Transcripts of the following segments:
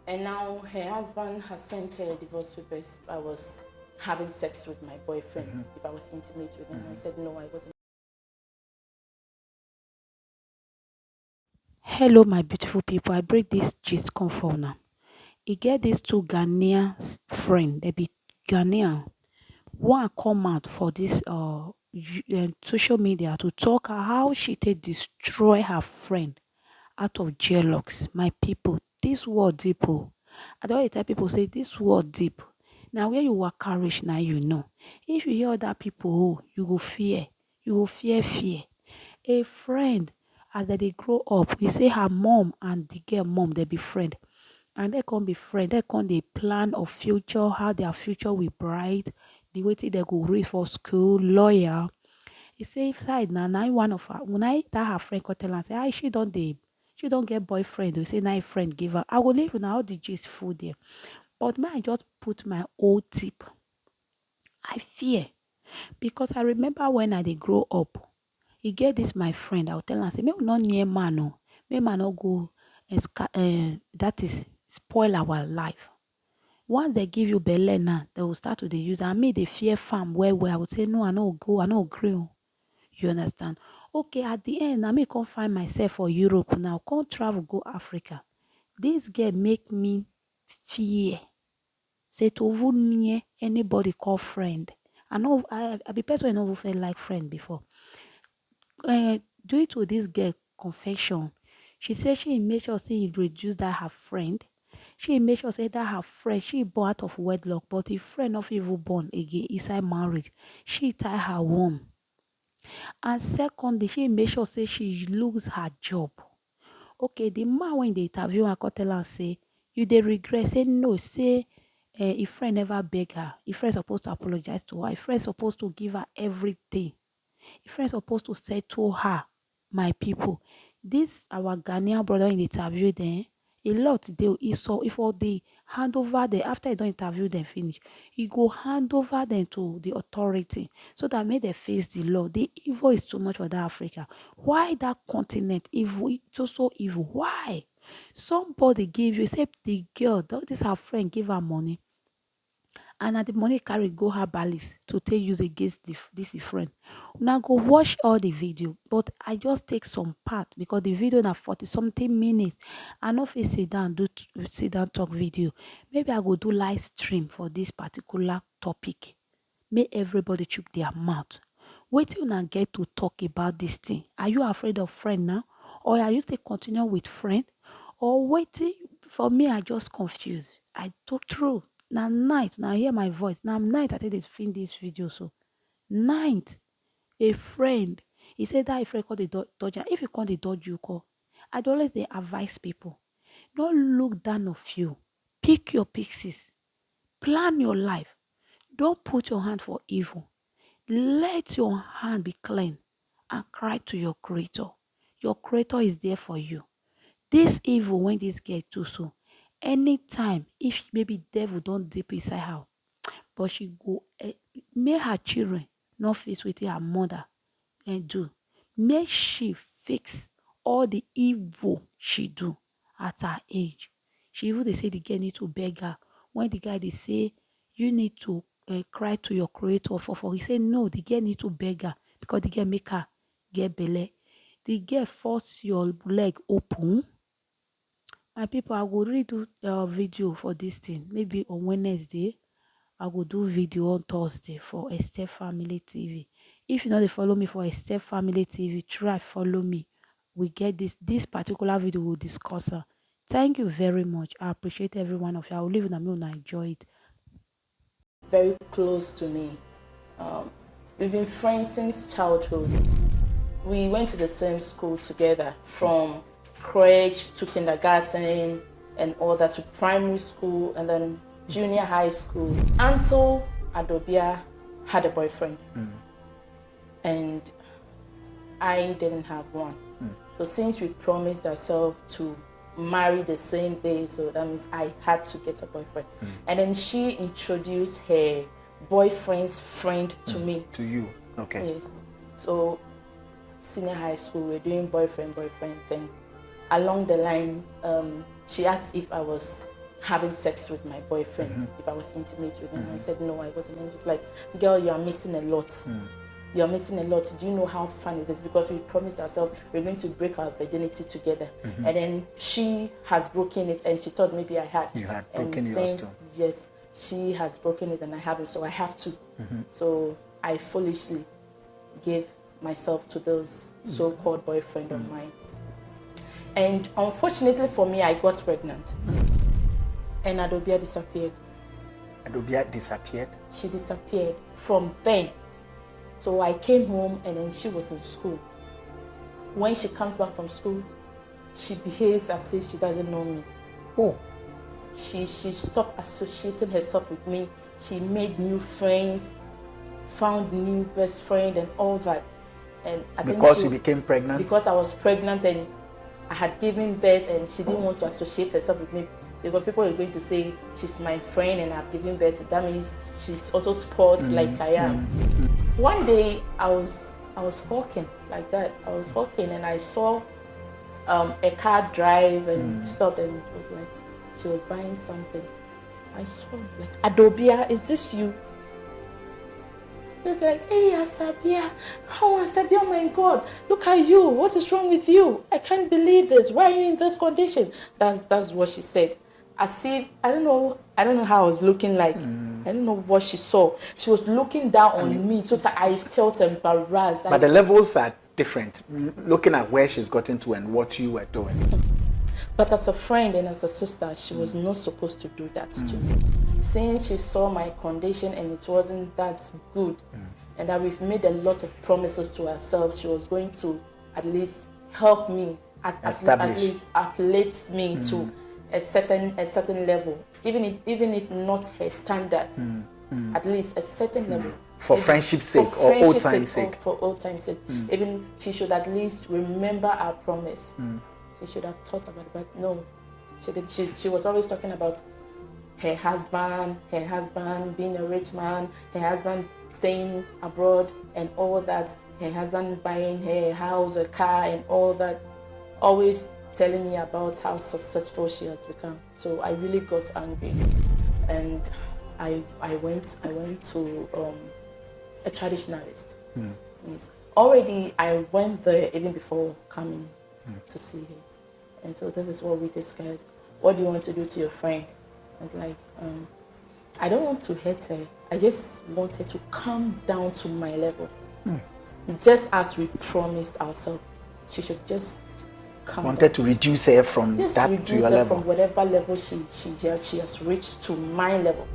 And now her husband has sent her divorce papers. I was having sex with my boyfriend, if I was intimate with him. I said, no, I wasn't. Hello, my beautiful people. I break this gist come for now. E get these two Ghanaian friend. They be Ghanaian. One come out for this social media to talk how she take destroy her friend out of jealous. My people, this word deep. Oh. I don't tell people say this word deep. Now where you work courage now you know. If you hear other people, oh, you go fear. You go fear. A friend, as they grow up, you say her mom and the girl mom, they be friend. And they can't be friend. They can't they plan of future, how their future will bright, the way they go read for school, lawyer. He say if side now one of her when I that her friend come tell her say, she don't get boyfriend. We say now friend give her. I will leave now all the gist full there. But may I just put my old tip. I fear because I remember when I dey grow up, e get this my friend, I will tell am say make we no near man oo, make man no go that is spoil our life. Once they give you belle now, they will start to dey use am. Me dey fear farm well well. I would say no, I no go, I no gree oo. You understand? Okay, at the end na me come find myself for Europe now, come travel go Africa. This girl make me fear say to even near anybody call friend. I be person wey no even feel like friend before. Due to this girl confession, she say she make sure say e reduce that her friend. She make sure say that her friend, she born out of wedlock, but the friend not even born again inside marriage. She tie her womb. And secondly, she make sure say she lose her job. Okay, the man when they interview her come tell her say, you dey regret? Say no, say if friend never beg her, if friend supposed to apologize to her, if friend supposed to give her everything. If friend supposed to say to her, my people, this our Ghanaian brother in the interview then, a lot they he saw if all they hand over them after he don't interview them finish, he go hand over them to the authority so that may they face the law. The evil is too much for that Africa. Why that continent evil? It's so evil. Why? Somebody give you, say the girl, this her friend give her money and na the money carry go herbalist to take use against this friend. Now go watch all the video, but I just take some part because the video na 40 something minutes. I no fit sit down talk video. Maybe I go do live stream for this particular topic. Make everybody chook their mouth. Wetin una get to talk about this thing? Are you afraid of friend now, or are you still continue with friend, or waiting? For me, I just confused. I talk true. Now night, now hear my voice. Now night I take this film this video so. Night, a friend. He said that a friend called the dodger. If you call the dodge, you call. I dey always dey advise people. Don't look down of you. Pick your pieces. Plan your life. Don't put your hand for evil. Let your hand be clean and cry to your creator. Your creator is there for you. This evil when this get too so. Anytime if maybe devil don't dip inside her, but she go make her children not face with her mother and do. Make she fix all the evil she do at her age. She even they say the girl need to beg her. When the guy they say you need to cry to your creator for he say no, the girl need to beg her because the girl make her get belle. The girl force your leg open. My people, I will redo a video for this thing. Maybe on Wednesday, I will do video on Thursday for Esther Family TV. If you know they follow me for Esther Family TV, try follow me. We get this particular video we'll discuss her. Thank you very much. I appreciate every one of you. I will leave it and I enjoy it. Very close to me. We've been friends since childhood. We went to the same school together from crèche to kindergarten and all that to primary school and then junior high school until Adobia had a boyfriend. And I didn't have one. So since we promised ourselves to marry the same day, so that means I had to get a boyfriend. And then she introduced her boyfriend's friend to me. To you, okay. Yes. So senior high school, we're doing boyfriend thing. Along the line, she asked if I was having sex with my boyfriend, if I was intimate with him. I said, no, I wasn't. And he was like, girl, you are missing a lot. You're missing a lot. Do you know how fun it is? Because we promised ourselves we're going to break our virginity together. And then she has broken it, and she thought maybe I had. You had broken yours too. Yes, she has broken it and I haven't, so I have to. So I foolishly gave myself to those so-called boyfriend of mine. And unfortunately for me, I got pregnant. And Adobia disappeared. Adobia disappeared? She disappeared from then. So I came home and then she was in school. When she comes back from school, she behaves as if she doesn't know me. Oh. She stopped associating herself with me. She made new friends, found new best friend and all that. And I because you became pregnant? Because I was pregnant and I had given birth, and she didn't want to associate herself with me. Because people are going to say she's my friend and I've given birth. That means she's also sports like I am. One day I was walking like that. I was walking and I saw a car drive and stopped, and it was like she was buying something. I saw like, Adobia, is this you? It was like, hey Asabia, how Asabia, oh my God, look at you. What is wrong with you? I can't believe this. Why are you in this condition? That's what she said. As if I don't know how I was looking like. I don't know what she saw. She was looking down on me, so that I felt embarrassed. But the levels are different, looking at where she's gotten to and what you were doing. But as a friend and as a sister, she was not supposed to do that to me. Since she saw my condition and it wasn't that good, and that we've made a lot of promises to ourselves, she was going to at least help me, at least uplift me to a certain level, even if not her standard, at least a certain level. For friendship's sake or old time's sake. For old time's sake. Even she should at least remember our promise. She should have thought about it, but no, she did. She was always talking about her husband being a rich man, her husband staying abroad and all that, her husband buying her a house, a car and all that, always telling me about how successful she has become. So I really got angry, and I went to a traditionalist. Yes. Already I went there even before coming to see her. And so this is what we discussed. What do you want to do to your friend? And like, I don't want to hurt her. I just want her to come down to my level. Just as we promised ourselves. She should just come wanted to reduce her from just that to your level. From whatever level she has reached to my level.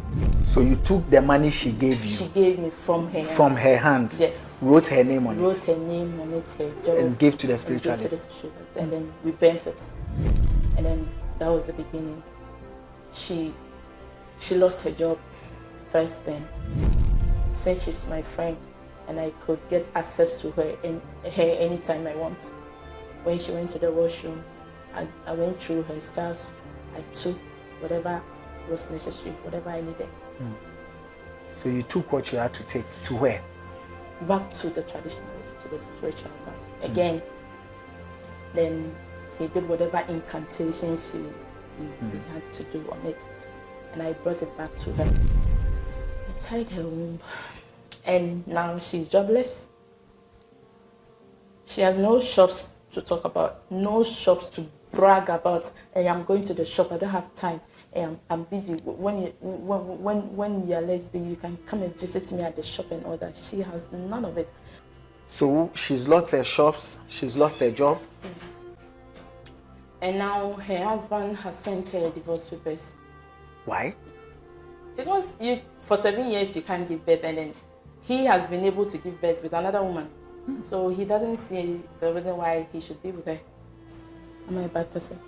So you took the money she gave you? She gave me from her hands. From her hands? Yes. Wrote her name on it? Wrote her name on it, her job. And gave to the spiritualist? And then we burnt it. And then that was the beginning. She lost her job first then. Since she's my friend and I could get access to her anytime I want. When she went to the washroom, I went through her stuff. I took whatever was necessary, whatever I needed. So you took what you had to take to where? Back to the traditionalist, to the spiritual man. Again, then he did whatever incantations he had to do on it. And I brought it back to her. I tied her womb. And now she's jobless. She has no shops to talk about, no shops to brag about. Hey, I'm going to the shop, I don't have time. Hey, I'm busy. When you're lesbian, you can come and visit me at the shop and all that. She has none of it. So she's lost her shops, she's lost her job. Yes. And now her husband has sent her divorce papers. Why? Because for 7 years you can't give birth, and then he has been able to give birth with another woman. So he doesn't see the reason why he should be with her. Am I a bad person?